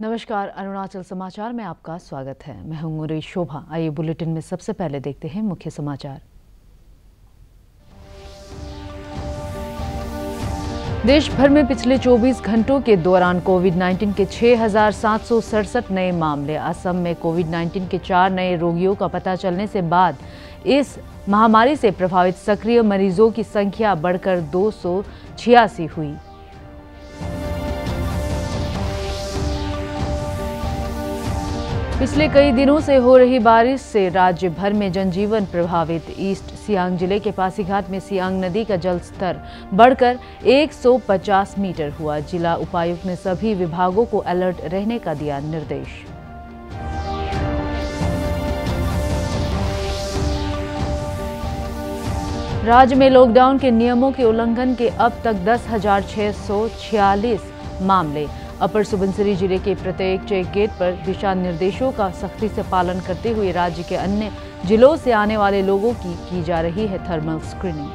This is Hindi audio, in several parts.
नमस्कार, अरुणाचल समाचार में आपका स्वागत है। मैं हूं मुरी शोभा। आइए बुलेटिन में सबसे पहले देखते हैं मुख्य समाचार। देश भर में पिछले 24 घंटों के दौरान कोविड-19 के 6,767 नए मामले। असम में कोविड-19 के 4 नए रोगियों का पता चलने से बाद इस महामारी से प्रभावित सक्रिय मरीजों की संख्या बढ़कर 286 हुई। पिछले कई दिनों से हो रही बारिश से राज्य भर में जनजीवन प्रभावित। ईस्ट सियांग जिले के पासीघाट में सियांग नदी का जल स्तर बढ़कर 150 मीटर हुआ। जिला उपायुक्त ने सभी विभागों को अलर्ट रहने का दिया निर्देश। राज्य में लॉकडाउन के नियमों के उल्लंघन के अब तक 10,646 मामले। अपर सुबनसिरी जिले के प्रत्येक चेक गेट पर दिशा निर्देशों का सख्ती से पालन करते हुए राज्य के अन्य जिलों से आने वाले लोगों की जा रही है थर्मल स्क्रीनिंग।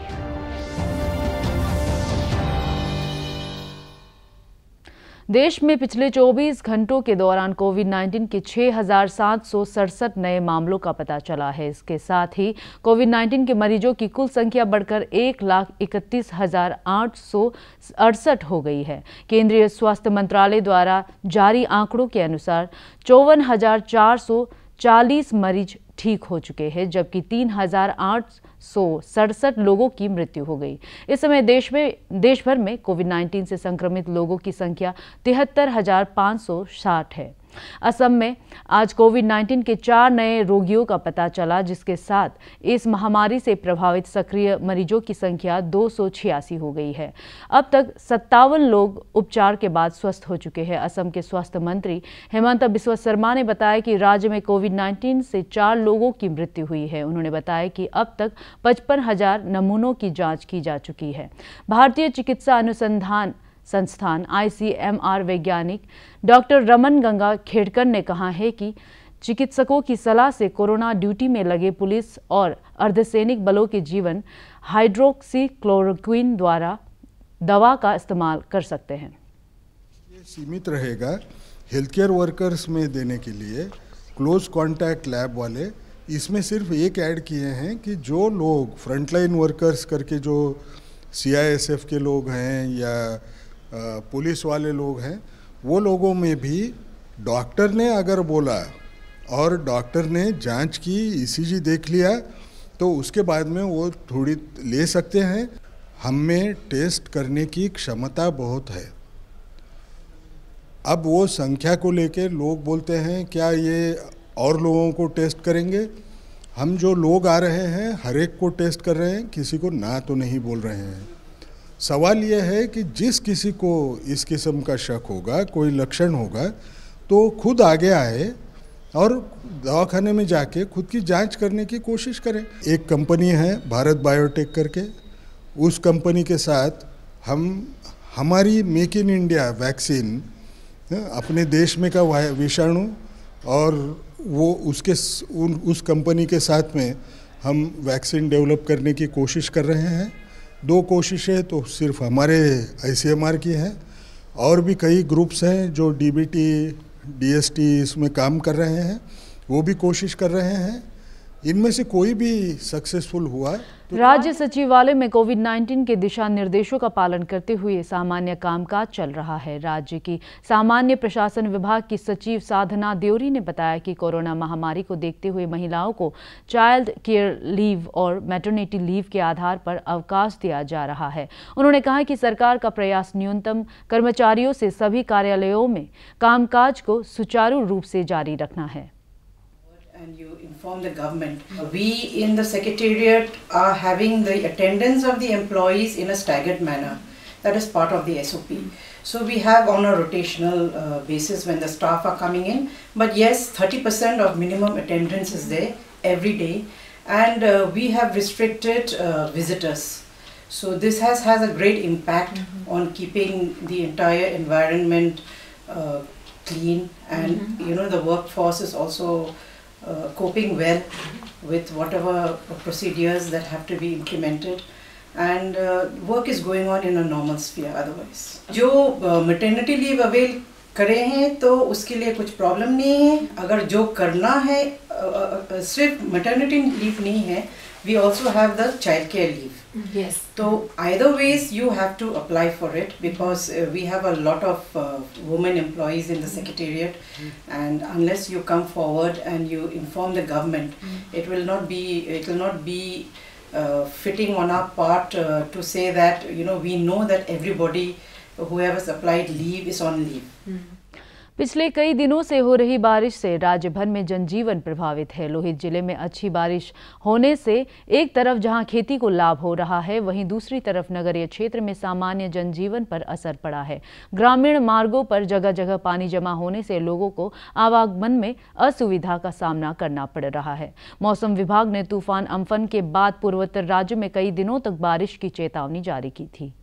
देश में पिछले 24 घंटों के दौरान कोविड-19 के 6,767 नए मामलों का पता चला है। इसके साथ ही कोविड-19 के मरीजों की कुल संख्या बढ़कर 1,31,868 हो गई है। केंद्रीय स्वास्थ्य मंत्रालय द्वारा जारी आंकड़ों के अनुसार 54,440 मरीज ठीक हो चुके हैं, जबकि 3,867 लोगों की मृत्यु हो गई। इस समय देश भर में कोविड-19 से संक्रमित लोगों की संख्या 73,560 है। असम में आज कोविड-19 के 4 नए रोगियों का पता चला, जिसके साथ इस महामारी से प्रभावित सक्रिय मरीजों की संख्या 286 हो गई है। अब तक 57 लोग उपचार के बाद स्वस्थ हो चुके हैं। असम के स्वास्थ्य मंत्री हेमंत बिस्वा शर्मा ने बताया कि राज्य में कोविड-19 से 4 लोगों की मृत्यु हुई है। उन्होंने बताया कि अब तक 55,000 नमूनों की जांच की जा चुकी है। भारतीय चिकित्सा अनुसंधान संस्थान ICMR वैज्ञानिक डॉक्टर रमन गंगा खेड़कर ने कहा है कि चिकित्सकों की सलाह से कोरोना ड्यूटी में लगे पुलिस और अर्धसैनिक बलों के जीवन हाइड्रोक्सीक्लोरोक्विन द्वारा दवा का इस्तेमाल कर सकते हैं। ये सीमित रहेगा हेल्थ केयर वर्कर्स में देने के लिए। क्लोज कॉन्टैक्ट लैब वाले इसमें सिर्फ एक ऐड किए हैं कि जो लोग फ्रंटलाइन वर्कर्स करके जो CISF के लोग हैं या पुलिस वाले लोग हैं, वो लोगों में भी डॉक्टर ने अगर बोला और डॉक्टर ने जांच की, ECG देख लिया, तो उसके बाद में वो थोड़ी ले सकते हैं। हम में टेस्ट करने की क्षमता बहुत है। अब वो संख्या को लेके लोग बोलते हैं क्या ये और लोगों को टेस्ट करेंगे। हम जो लोग आ रहे हैं हर एक को टेस्ट कर रहे हैं, किसी को ना तो नहीं बोल रहे हैं। सवाल यह है कि जिस किसी को इस किस्म का शक होगा, कोई लक्षण होगा, तो खुद आगे आए और दवाखाने में जाके खुद की जांच करने की कोशिश करें। एक कंपनी है भारत बायोटेक करके, उस कंपनी के साथ हम हमारी मेक इन इंडिया वैक्सीन, अपने देश में का विषाणु, और वो उस कंपनी के साथ में हम वैक्सीन डेवलप करने की कोशिश कर रहे हैं। 2 कोशिशें तो सिर्फ हमारे ICMR की हैं, और भी कई ग्रुप्स हैं जो DBT, DST इसमें काम कर रहे हैं, वो भी कोशिश कर रहे हैं। इनमें से कोई भी सक्सेसफुल हुआ तो राज्य सचिवालय में कोविड-19 के दिशा निर्देशों का पालन करते हुए सामान्य कामकाज चल रहा है। राज्य की सामान्य प्रशासन विभाग की सचिव साधना देवरी ने बताया कि कोरोना महामारी को देखते हुए महिलाओं को चाइल्ड केयर लीव और मैटरनिटी लीव के आधार पर अवकाश दिया जा रहा है। उन्होंने कहा कि सरकार का प्रयास न्यूनतम कर्मचारियों से सभी कार्यालयों में कामकाज को सुचारू रूप से जारी रखना है। And you inform the government. We in the secretariat are having the attendance of the employees in a staggered manner. That is part of the SOP. So we have on a rotational basis when the staff are coming in. But yes, 30% of minimum attendance is there every day. And we have restricted visitors. So this has a great impact on keeping the entire environment clean. And you know, the workforce is also coping well with whatever procedures that have to be implemented, and work is going on in a normal sphere otherwise. जो maternity leave avail करे हैं तो उसके लिए कुछ प्रॉब्लम नहीं है। अगर जो करना है सिर्फ मैटरनिटी लीव नहीं है, we also have the child care leave. Yes. So either ways you have to apply for it, because we have a lot of women employees in the secretariat, and unless you come forward and you inform the government, it will not be fitting on our part to say that we know that everybody whoever's applied leave is on leave. पिछले कई दिनों से हो रही बारिश से राज्य भर में जनजीवन प्रभावित है। लोहित जिले में अच्छी बारिश होने से एक तरफ जहां खेती को लाभ हो रहा है, वहीं दूसरी तरफ नगरीय क्षेत्र में सामान्य जनजीवन पर असर पड़ा है। ग्रामीण मार्गों पर जगह जगह पानी जमा होने से लोगों को आवागमन में असुविधा का सामना करना पड़ रहा है। मौसम विभाग ने तूफान अम्फन के बाद पूर्वोत्तर राज्यों में कई दिनों तक बारिश की चेतावनी जारी की थी।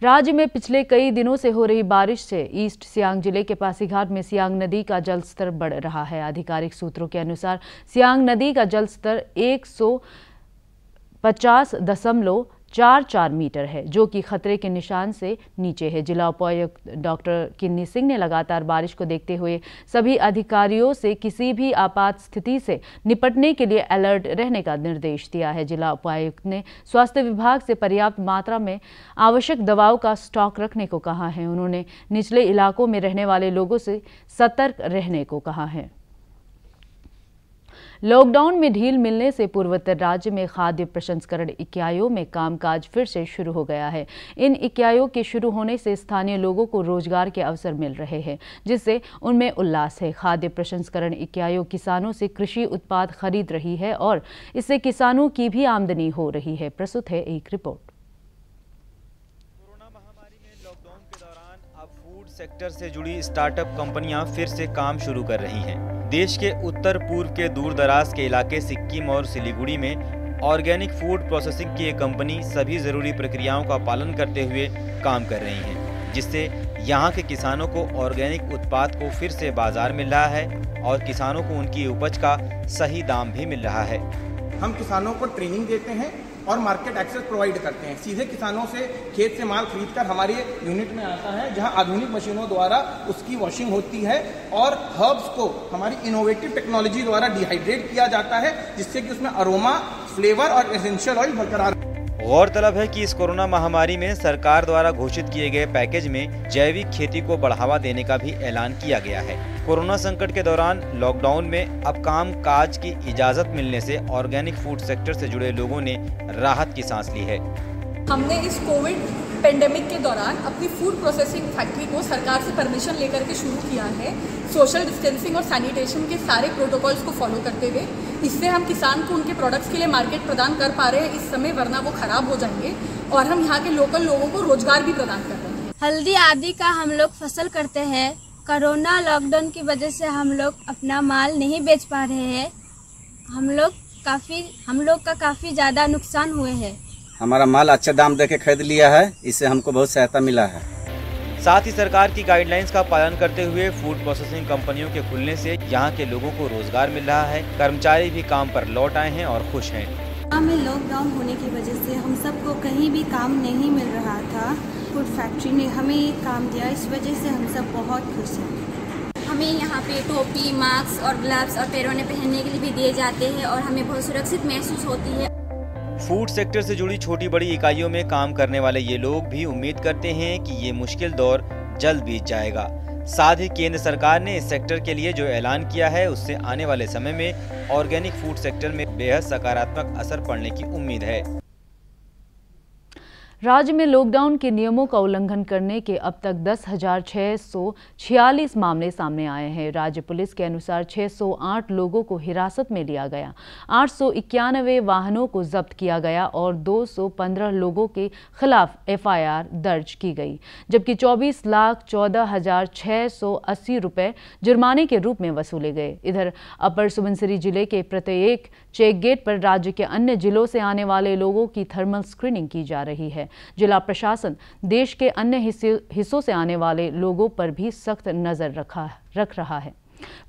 राज्य में पिछले कई दिनों से हो रही बारिश से ईस्ट सियांग जिले के पासीघाट में सियांग नदी का जलस्तर बढ़ रहा है। आधिकारिक सूत्रों के अनुसार सियांग नदी का जलस्तर 150.44 मीटर है, जो कि खतरे के निशान से नीचे है। जिला उपायुक्त डॉक्टर किन्नी सिंह ने लगातार बारिश को देखते हुए सभी अधिकारियों से किसी भी आपात स्थिति से निपटने के लिए अलर्ट रहने का निर्देश दिया है। जिला उपायुक्त ने स्वास्थ्य विभाग से पर्याप्त मात्रा में आवश्यक दवाओं का स्टॉक रखने को कहा है। उन्होंने निचले इलाकों में रहने वाले लोगों से सतर्क रहने को कहा है। लॉकडाउन में ढील मिलने से पूर्वोत्तर राज्य में खाद्य प्रसंस्करण इकाइयों में कामकाज फिर से शुरू हो गया है। इन इकाइयों के शुरू होने से स्थानीय लोगों को रोजगार के अवसर मिल रहे हैं, जिससे उनमें उल्लास है। खाद्य प्रसंस्करण इकाइयों किसानों से कृषि उत्पाद खरीद रही है और इससे किसानों की भी आमदनी हो रही है। प्रस्तुत है एक रिपोर्ट। कोरोना महामारी में लॉकडाउन के दौरान अब फूड सेक्टर से जुड़ी स्टार्टअप कंपनियां फिर से काम शुरू कर रही हैं। देश के उत्तर पूर्व के दूर दराज के इलाके सिक्किम और सिलीगुड़ी में ऑर्गेनिक फूड प्रोसेसिंग की एक कंपनी सभी जरूरी प्रक्रियाओं का पालन करते हुए काम कर रही है, जिससे यहाँ के किसानों को ऑर्गेनिक उत्पाद को फिर से बाजार मिल रहा है और किसानों को उनकी उपज का सही दाम भी मिल रहा है। हम किसानों को ट्रेनिंग देते हैं और मार्केट एक्सेस प्रोवाइड करते हैं। सीधे किसानों से खेत से माल खरीदकर हमारे यूनिट में आता है, जहां आधुनिक मशीनों द्वारा उसकी वॉशिंग होती है और हर्ब्स को हमारी इनोवेटिव टेक्नोलॉजी द्वारा डिहाइड्रेट किया जाता है, जिससे कि उसमें अरोमा, फ्लेवर और एसेंशियल ऑयल बरकरार। गौरतलब है कि इस कोरोना महामारी में सरकार द्वारा घोषित किए गए पैकेज में जैविक खेती को बढ़ावा देने का भी ऐलान किया गया है। कोरोना संकट के दौरान लॉकडाउन में अब काम काज की इजाजत मिलने से ऑर्गेनिक फूड सेक्टर से जुड़े लोगों ने राहत की सांस ली है। हमने इस कोविड पेंडेमिक के दौरान अपनी फूड प्रोसेसिंग फैक्ट्री को सरकार से परमिशन लेकर के शुरू किया है, सोशल डिस्टेंसिंग और सैनिटेशन के सारे प्रोटोकॉल्स को फॉलो करते हुए। इससे हम किसान को उनके प्रोडक्ट्स के लिए मार्केट प्रदान कर पा रहे हैं इस समय, वरना वो खराब हो जाएंगे, और हम यहाँ के लोकल लोगों को रोजगार भी प्रदान कर रहे हैं। हल्दी आदि का हम लोग फसल करते हैं। कोरोना लॉकडाउन की वजह से हम लोग अपना माल नहीं बेच पा रहे हैं। हम लोग का काफ़ी ज़्यादा नुकसान हुए हैं। हमारा माल अच्छे दाम देके खरीद लिया है, इससे हमको बहुत सहायता मिला है। साथ ही सरकार की गाइडलाइंस का पालन करते हुए फूड प्रोसेसिंग कंपनियों के खुलने से यहाँ के लोगों को रोजगार मिल रहा है। कर्मचारी भी काम पर लौट आए हैं और खुश हैं। में लॉकडाउन होने की वजह से हम सबको कहीं भी काम नहीं मिल रहा था। फूड फैक्ट्री ने हमें ये काम दिया, इस वजह से हम सब बहुत खुश हैं। हमें यहाँ पे टोपी, मास्क और ग्लव्स और पैरोने पहनने के लिए भी दिए जाते हैं और हमें बहुत सुरक्षित महसूस होती है। फूड सेक्टर से जुड़ी छोटी बड़ी इकाइयों में काम करने वाले ये लोग भी उम्मीद करते हैं कि ये मुश्किल दौर जल्द बीत जाएगा। साथ ही केंद्र सरकार ने इस सेक्टर के लिए जो ऐलान किया है, उससे आने वाले समय में ऑर्गेनिक फूड सेक्टर में बेहद सकारात्मक असर पड़ने की उम्मीद है। राज्य में लॉकडाउन के नियमों का उल्लंघन करने के अब तक 10,646 मामले सामने आए हैं। राज्य पुलिस के अनुसार 608 लोगों को हिरासत में लिया गया, 891 वाहनों को जब्त किया गया और 215 लोगों के खिलाफ FIR दर्ज की गई, जबकि 24,14,680 रुपए जुर्माने के रूप में वसूले गए। इधर अपर सुबनसिरी जिले के प्रत्येक चेक गेट पर राज्य के अन्य जिलों से आने वाले लोगों की थर्मल स्क्रीनिंग की जा रही है। जिला प्रशासन देश के अन्य हिस्सों से आने वाले लोगों पर भी सख्त नजर रख रहा है।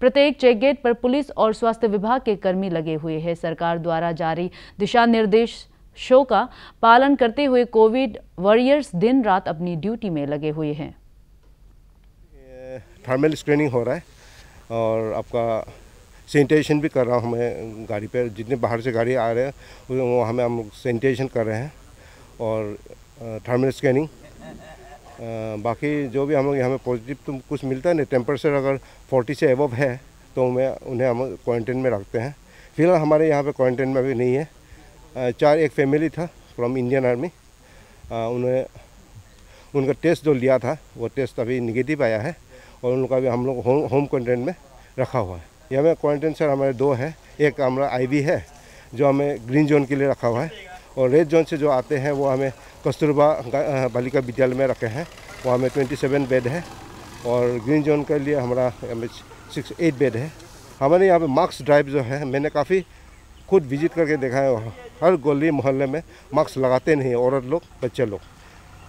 प्रत्येक चेक गेट पर पुलिस और स्वास्थ्य विभाग के कर्मी लगे हुए हैं। सरकार द्वारा जारी दिशा निर्देश शो का पालन करते हुए कोविड वॉरियर्स दिन रात अपनी ड्यूटी में लगे हुए हैं। थर्मल स्क्रीनिंग हो रहा है और आपका सैनिटाइजेशन भी कर रहा हूँ मैं गाड़ी पे, जितने बाहर से गाड़ी आ रहे हैं वो हम सैनिटाइजेशन कर रहे हैं और थर्मल स्कैनिंग। बाकी जो भी हम लोग यहाँ पे पॉजिटिव तो कुछ मिलता है नहीं, टेम्परेचर अगर 40 से एबव है तो उन्हें हम क्वारंटाइन में रखते हैं। फिलहाल हमारे यहाँ पे क्वारंटाइन में भी नहीं है। एक फैमिली था फ्रॉम इंडियन आर्मी, उनका टेस्ट जो लिया था वो टेस्ट अभी निगेटिव आया है और उनका भी हम लोग होम क्वारंटाइन में रखा हुआ है। यहाँ में क्वारंटाइन सर हमारे 2 है, एक हमारा आईवी है जो हमें ग्रीन जोन के लिए रखा हुआ है और रेड जोन से जो आते हैं वो हमें कस्तूरबा बालिका विद्यालय में रखे हैं, वो हमें 27 बेड है और ग्रीन जोन के लिए हमारा 8 बेड है। हमारे यहाँ पे मास्क ड्राइव जो है मैंने काफ़ी खुद विजिट करके देखा है, हर गली मोहल्ले में मास्क लगाते नहीं औरत लोग बच्चे लोग,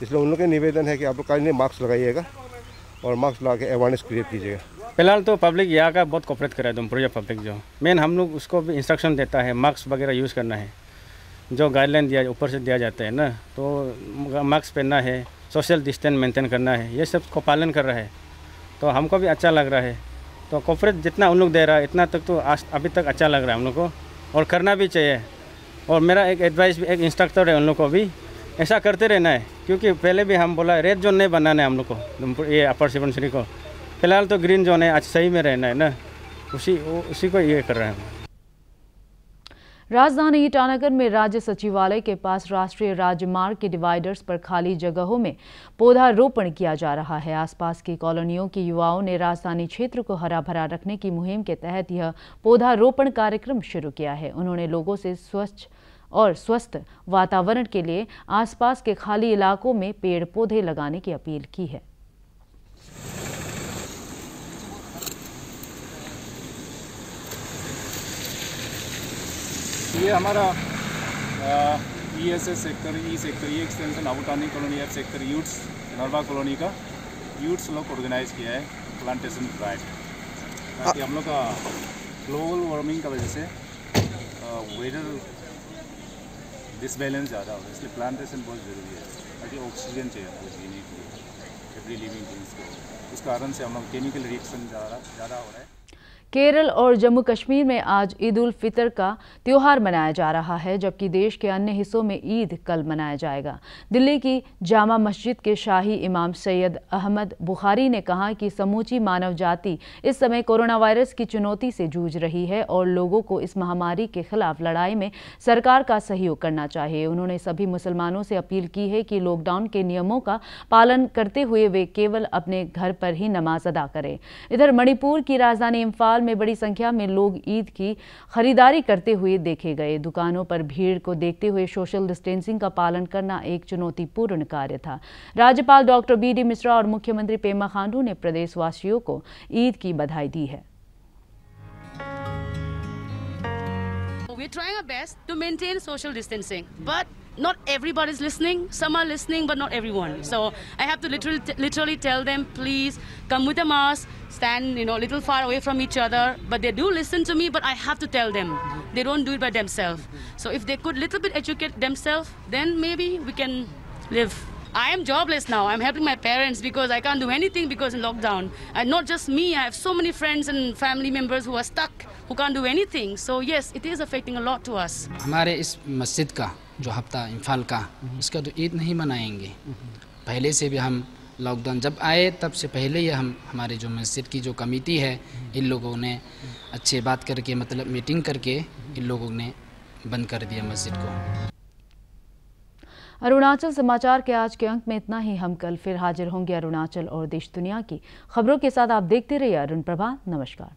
इसलिए उन लोग का निवेदन है कि आप लोग कहीं मास्क लगाइएगा और मास्क लगा के अवेयरनेस क्रिएट कीजिएगा। फिलहाल तो पब्लिक यहाँ का बहुत कोऑपरेट कर रहा है, उधमपुर पब्लिक जो मेन हम लोग उसको भी इंस्ट्रक्शन देता है मास्क वगैरह यूज़ करना है, जो गाइडलाइन दिया ऊपर से दिया जाता है ना, तो मास्क पहनना है, सोशल डिस्टेंस मेंटेन करना है, ये सब को पालन कर रहा है तो हमको भी अच्छा लग रहा है। तो कोऑपरेट जितना उन लोग दे रहा है इतना तक तो अभी तक अच्छा लग रहा है हम लोग को और करना भी चाहिए। और मेरा एक एडवाइस भी, एक इंस्ट्रक्टर है उन लोग को भी ऐसा करते रहना है, क्योंकि पहले भी हम बोला रेड जोन नहीं बनाना है हम लोग को, ये अपर सुबनसिरी को। फिलहाल तो ग्रीन जोन है, आज सही में रहना है ना, उसी को ये कर रहे हैं। राजधानी ईटानगर में राज्य सचिवालय के पास राष्ट्रीय राजमार्ग के डिवाइडर्स पर खाली जगहों में पौधारोपण किया जा रहा है। आसपास की कॉलोनियों के युवाओं ने राजधानी क्षेत्र को हरा भरा रखने की मुहिम के तहत यह पौधारोपण कार्यक्रम शुरू किया है। उन्होंने लोगों से स्वच्छ और स्वस्थ वातावरण के लिए आसपास के खाली इलाकों में पेड़ पौधे लगाने की अपील की है। ये हमारा ESS सेक्टर, ई एक्सटेंशन आबूटानी कॉलोनी एफ सेक्टर यूट्स नरवा कॉलोनी का यूट्स लोग ऑर्गेनाइज किया है प्लांटेशन ड्राइव, ताकि हम लोग का ग्लोबल वार्मिंग का वजह से वेदर डिसबैलेंस ज़्यादा हो रहा है, इसलिए प्लांटेशन बहुत ज़रूरी है, ताकि ऑक्सीजन चाहिए हमको जीने के लिए एवरी लिविंग थिंग्स को। इस कारण से हम लोग केमिकल रिएक्शन ज़्यादा हो रहा है। केरल और जम्मू कश्मीर में आज ईद उल फितर का त्यौहार मनाया जा रहा है, जबकि देश के अन्य हिस्सों में ईद कल मनाया जाएगा। दिल्ली की जामा मस्जिद के शाही इमाम सैयद अहमद बुखारी ने कहा कि समूची मानव जाति इस समय कोरोना वायरस की चुनौती से जूझ रही है और लोगों को इस महामारी के खिलाफ लड़ाई में सरकार का सहयोग करना चाहिए। उन्होंने सभी मुसलमानों से अपील की है कि लॉकडाउन के नियमों का पालन करते हुए वे केवल अपने घर पर ही नमाज अदा करें। इधर मणिपुर की राजधानी इम्फाल में बड़ी संख्या में लोग ईद की खरीदारी करते हुए देखे गए। दुकानों पर भीड़ को देखते हुए सोशल डिस्टेंसिंग का पालन करना एक चुनौतीपूर्ण कार्य था। राज्यपाल डॉक्टर BD मिश्रा और मुख्यमंत्री पेमा खांडू ने प्रदेशवासियों को ईद की बधाई दी है। We're trying our best to maintain social distancing, but not everybody is listening. Some are listening, but not everyone. So I have to literally tell them, please come with a mask, stand, a little far away from each other. But they do listen to me, but I have to tell them. They don't do it by themselves. So if they could little bit educate themselves, then maybe we can live. I am jobless now. I'm helping my parents because I can't do anything because in lockdown. And not just me, I have so many friends and family members who are stuck, who can't do anything. So yes, it is affecting a lot to us. हमारे इस मस्जिद का जो हफ्ता इम्फाल का, इसका तो ईद नहीं मनाएंगे। पहले से भी हम लॉकडाउन जब आए तब से पहले ही हमारे जो मस्जिद की जो कमेटी है, इन लोगों ने अच्छे बात करके मतलब मीटिंग करके इन लोगों ने बंद कर दिया मस्जिद को। अरुणाचल समाचार के आज के अंक में इतना ही। हम कल फिर हाजिर होंगे अरुणाचल और देश दुनिया की खबरों के साथ। आप देखते रहिए अरुण प्रभा। नमस्कार।